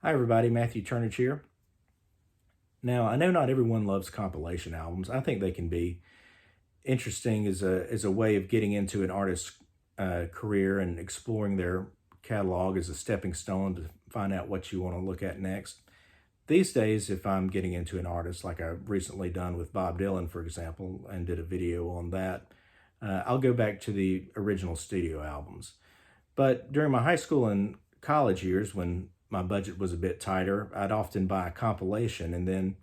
Hi everybody, Matthew Turnage here. Now, I know not everyone loves compilation albums. I think they can be interesting as a way of getting into an artist's career and exploring their catalog as a stepping stone to find out what you want to look at next. These days, if I'm getting into an artist, like I've recently done with Bob Dylan, for example, and did a video on that, I'll go back to the original studio albums. But during my high school and college years, when my budget was a bit tighter, I'd often buy a compilation and then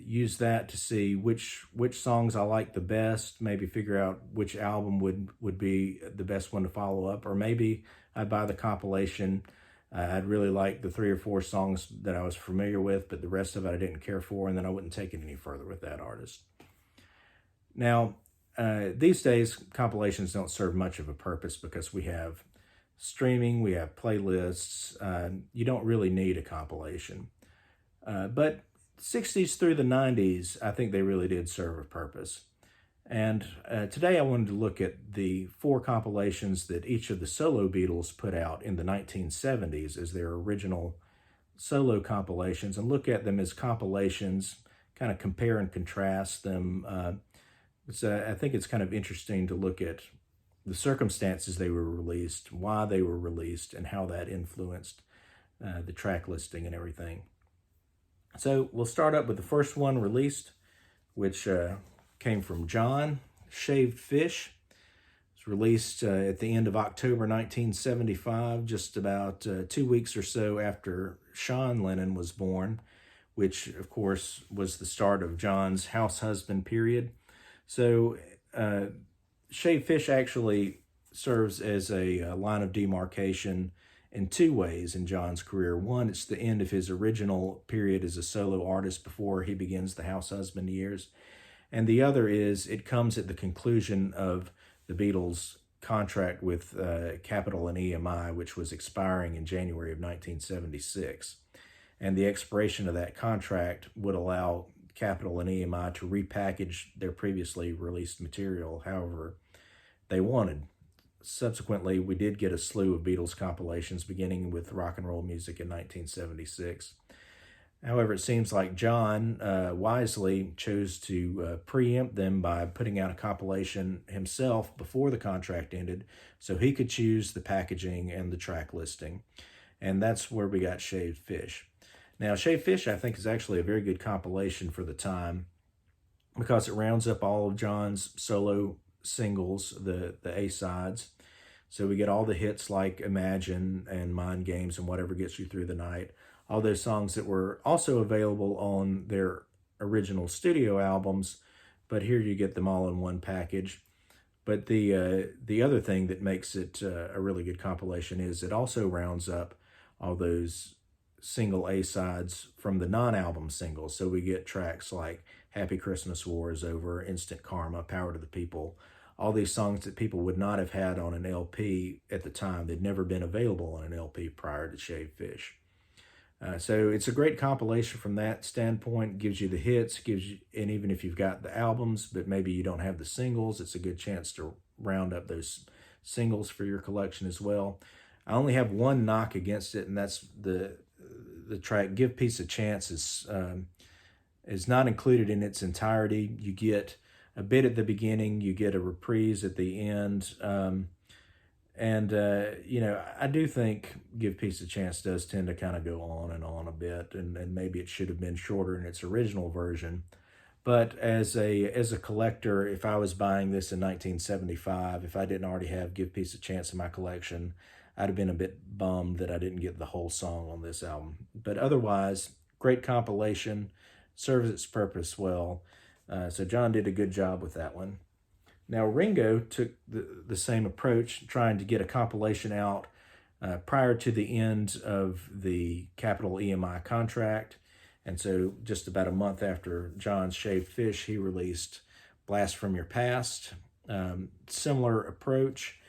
use that to see which songs I like the best, maybe figure out which album would be the best one to follow up, or maybe I'd buy the compilation. I'd really like the 3 or 4 songs that I was familiar with, but the rest of it I didn't care for, and then I wouldn't take it any further with that artist. Now, these days, compilations don't serve much of a purpose because we have streaming, we have playlists. You don't really need a compilation. But 60s through the 90s, I think they really did serve a purpose. And today I wanted to look at the 4 compilations that each of the solo Beatles put out in the 1970s as their original solo compilations, and look at them as compilations, kind of compare and contrast them. I think it's kind of interesting to look at the circumstances they were released, why they were released, and how that influenced the track listing and everything. So we'll start up with the first one released, which came from John, Shaved Fish. It was released at the end of October 1975, just about 2 weeks or so after Sean Lennon was born, which of course was the start of John's house husband period. So Shaved Fish actually serves as a line of demarcation in 2 ways in John's career. One, it's the end of his original period as a solo artist before he begins the house husband years. And the other is it comes at the conclusion of the Beatles' contract with Capitol and EMI, which was expiring in January of 1976. And the expiration of that contract would allow Capitol and EMI to repackage their previously released material however they wanted. Subsequently, we did get a slew of Beatles compilations, beginning with rock and roll music in 1976. However, it seems like John wisely chose to preempt them by putting out a compilation himself before the contract ended, so he could choose the packaging and the track listing. And that's where we got Shaved Fish. Now, Shaved Fish, I think, is actually a very good compilation for the time because it rounds up all of John's solo singles, the A-sides. So we get all the hits like Imagine and Mind Games and Whatever Gets You Through the Night, all those songs that were also available on their original studio albums, but here you get them all in one package. But the other thing that makes it a really good compilation is it also rounds up all those single A-sides from the non-album singles. So we get tracks like Happy Christmas War Is Over, Instant Karma, Power to the People, all these songs that people would not have had on an LP at the time. They'd never been available on an LP prior to Shaved Fish. So it's a great compilation from that standpoint. Gives you the hits, and even if you've got the albums, but maybe you don't have the singles, it's a good chance to round up those singles for your collection as well. I only have one knock against it, and that's the track Give Peace a Chance is not included in its entirety. You get a bit at the beginning, you get a reprise at the end. I do think Give Peace a Chance does tend to kind of go on a bit, and maybe it should have been shorter in its original version. But as a collector, if I was buying this in 1975, if I didn't already have Give Peace a Chance in my collection, I'd have been a bit bummed that I didn't get the whole song on this album. But otherwise, great compilation, serves its purpose well. So John did a good job with that one. Now, Ringo took the same approach, trying to get a compilation out prior to the end of the Capitol EMI contract. And so just about a month after John's Shaved Fish, he released Blast From Your Past. Similar approach.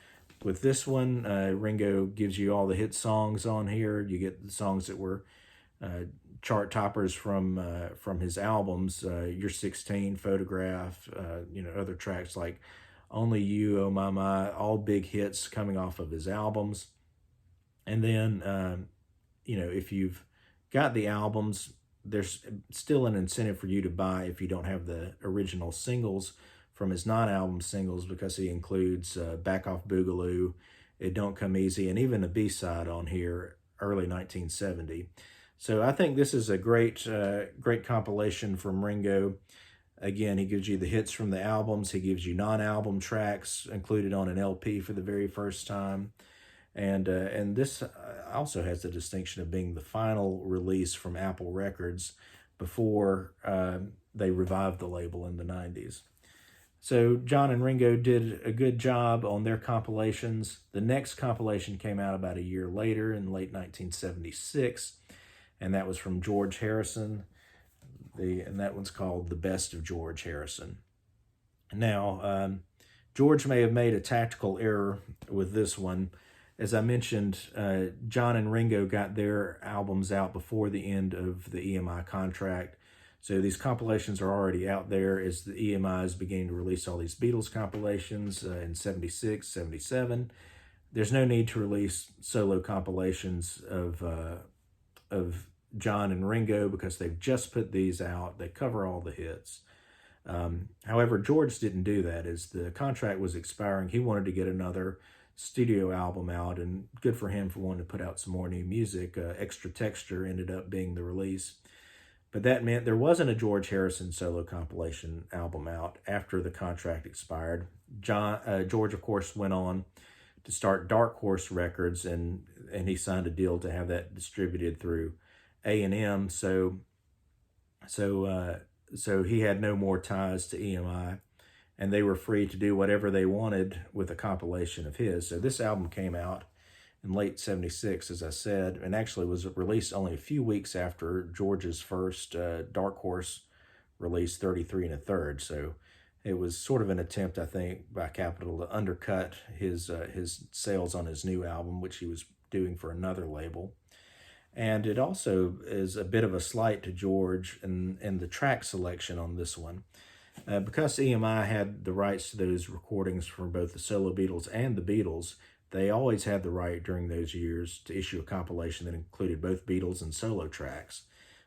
With this one, Ringo gives you all the hit songs on here. You get the songs that were chart toppers from his albums, You're 16, Photograph, other tracks like Only You, Oh My, all big hits coming off of his albums. And then if you've got the albums, there's still an incentive for you to buy if you don't have the original singles from his non-album singles, because he includes Back Off Boogaloo, It Don't Come Easy, and even a B-side on here, early 1970. So I think this is a great compilation from Ringo. Again, he gives you the hits from the albums. He gives you non-album tracks included on an LP for the very first time. And this also has the distinction of being the final release from Apple Records before they revived the label in the 90s. So John and Ringo did a good job on their compilations. The next compilation came out about a year later in late 1976, and that was from George Harrison. And that one's called The Best of George Harrison. Now, George may have made a tactical error with this one. As I mentioned, John and Ringo got their albums out before the end of the EMI contract. So these compilations are already out there as the EMI is beginning to release all these Beatles compilations in 76, 77. There's no need to release solo compilations of John and Ringo because they've just put these out. They cover all the hits. However, George didn't do that. As the contract was expiring, he wanted to get another studio album out, and good for him for wanting to put out some more new music. Extra Texture ended up being the release. But that meant there wasn't a George Harrison solo compilation album out after the contract expired. George, of course, went on to start Dark Horse Records, and he signed a deal to have that distributed through A&M. So he had no more ties to EMI, and they were free to do whatever they wanted with a compilation of his. So this album came out in late 76, as I said, and actually was released only a few weeks after George's first Dark Horse release, 33 1/3. So it was sort of an attempt, I think, by Capitol to undercut his sales on his new album, which he was doing for another label. And it also is a bit of a slight to George and the track selection on this one. Because EMI had the rights to those recordings for both the solo Beatles and the Beatles, they always had the right during those years to issue a compilation that included both Beatles and solo tracks.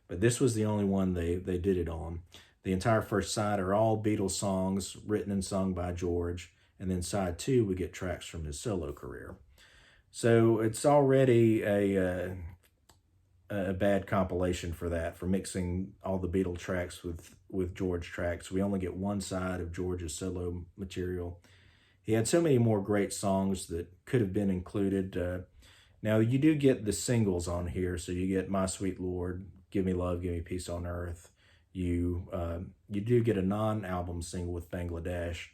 But this was the only one they did it on. The entire first side are all Beatles songs written and sung by George, and then side 2 we get tracks from his solo career. So it's already a bad compilation for mixing all the Beatle tracks with George tracks. We only get one side of George's solo material. He had so many more great songs that could have been included. Now, you do get the singles on here, so you get My Sweet Lord, Give Me Love, Give Me Peace on Earth. You do get a non-album single with Bangladesh,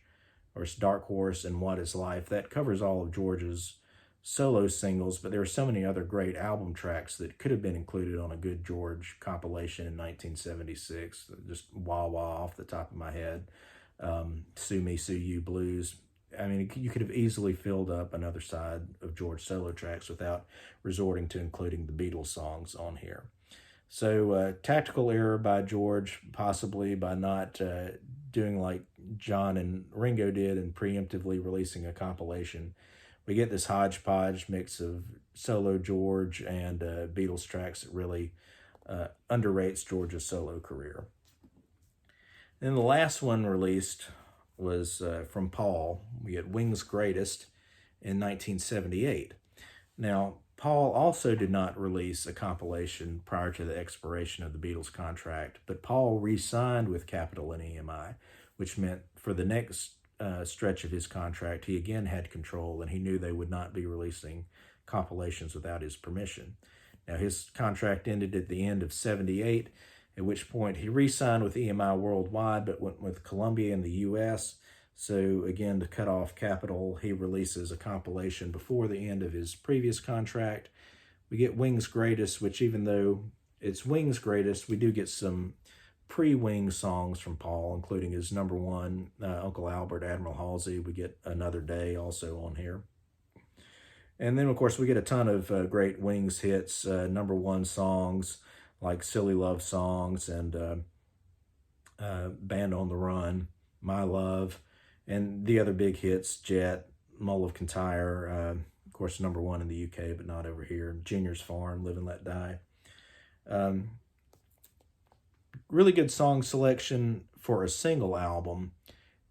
or it's Dark Horse and What Is Life. That covers all of George's solo singles, but there are so many other great album tracks that could have been included on a good George compilation in 1976. Just wah wah off the top of my head. Sue Me, Sue You Blues. I mean, you could have easily filled up another side of George solo tracks without resorting to including the Beatles songs on here. So tactical error by George, possibly by not doing like John and Ringo did and preemptively releasing a compilation. We get this hodgepodge mix of solo George and Beatles tracks that really underrates George's solo career. Then the last one released was from Paul. We get Wings Greatest in 1978. Now, Paul also did not release a compilation prior to the expiration of the Beatles contract, but Paul re-signed with Capitol and EMI, which meant for the next stretch of his contract, he again had control, and he knew they would not be releasing compilations without his permission. Now, his contract ended at the end of 78, at which point he re-signed with EMI worldwide, but went with Columbia in the U.S., so again, to cut off Capitol, he releases a compilation before the end of his previous contract. We get Wings Greatest, which even though it's Wings Greatest, we do get some pre-Wings songs from Paul, including his number one, Uncle Albert, Admiral Halsey. We get Another Day also on here. And then, of course, we get a ton of great Wings hits, number one songs like Silly Love Songs and Band on the Run, My Love, and the other big hits, Jet, Mull of Kintyre, of course, #1 in the UK, but not over here. Junior's Farm, Live and Let Die. Really good song selection for a single album.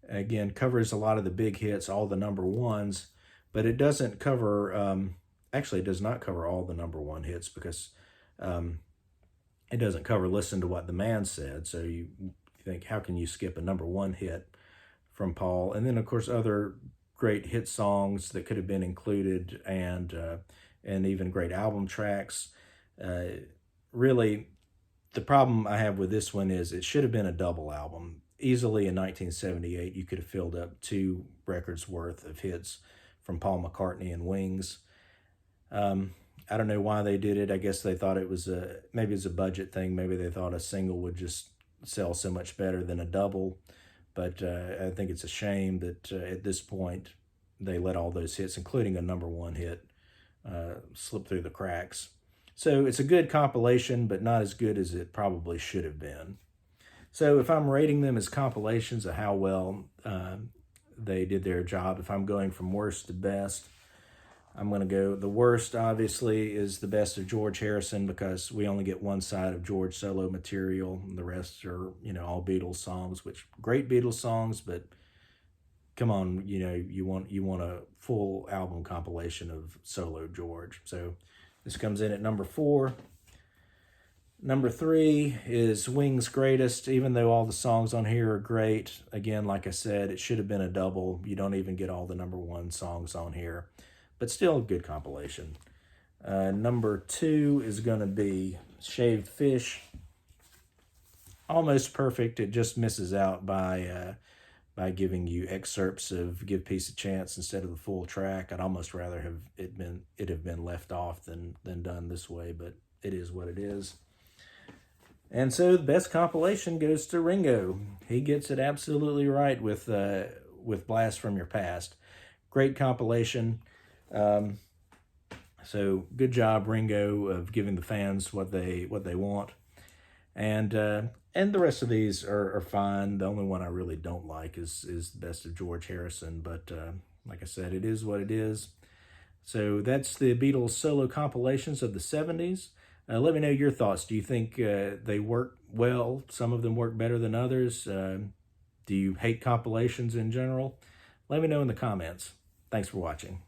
Again, covers a lot of the big hits, all the #1s, but it doesn't cover, actually, it does not cover all the #1 hits, because it doesn't cover Listen to What the Man Said. So you think, how can you skip a #1 hit from Paul? And then, of course, other great hit songs that could have been included, and even great album tracks. Really, the problem I have with this one is it should have been a double album. Easily in 1978, you could have filled up 2 records worth of hits from Paul McCartney and Wings. I don't know why they did it. I guess they thought it was maybe it's a budget thing. Maybe they thought a single would just sell so much better than a double. But I think it's a shame that at this point they let all those hits, including a #1 hit, slip through the cracks. So it's a good compilation, but not as good as it probably should have been. So if I'm rating them as compilations of how well they did their job, if I'm going from worst to best, I'm going to go, the worst, obviously, is the best of George Harrison, because we only get one side of George solo material, and the rest are, all Beatles songs, which great Beatles songs, but come on, you want a full album compilation of solo George. So this comes in at #4. #3 is Wings' Greatest. Even though all the songs on here are great, again, like I said, it should have been a double. You don't even get all the #1 songs on here, but still a good compilation. #2 is going to be Shaved Fish. Almost perfect. It just misses out by giving you excerpts of Give Peace a Chance instead of the full track. I'd almost rather have it been left off than done this way, but it is what it is. And so the best compilation goes to Ringo. He gets it absolutely right with Blast from Your Past. Great compilation. So good job, Ringo, of giving the fans what they want. And the rest of these are fine. The only one I really don't like is the best of George Harrison. But like I said, it is what it is. So that's the Beatles solo compilations of the 70s. Let me know your thoughts. Do you think they work well? Some of them work better than others. Do you hate compilations in general? Let me know in the comments. Thanks for watching.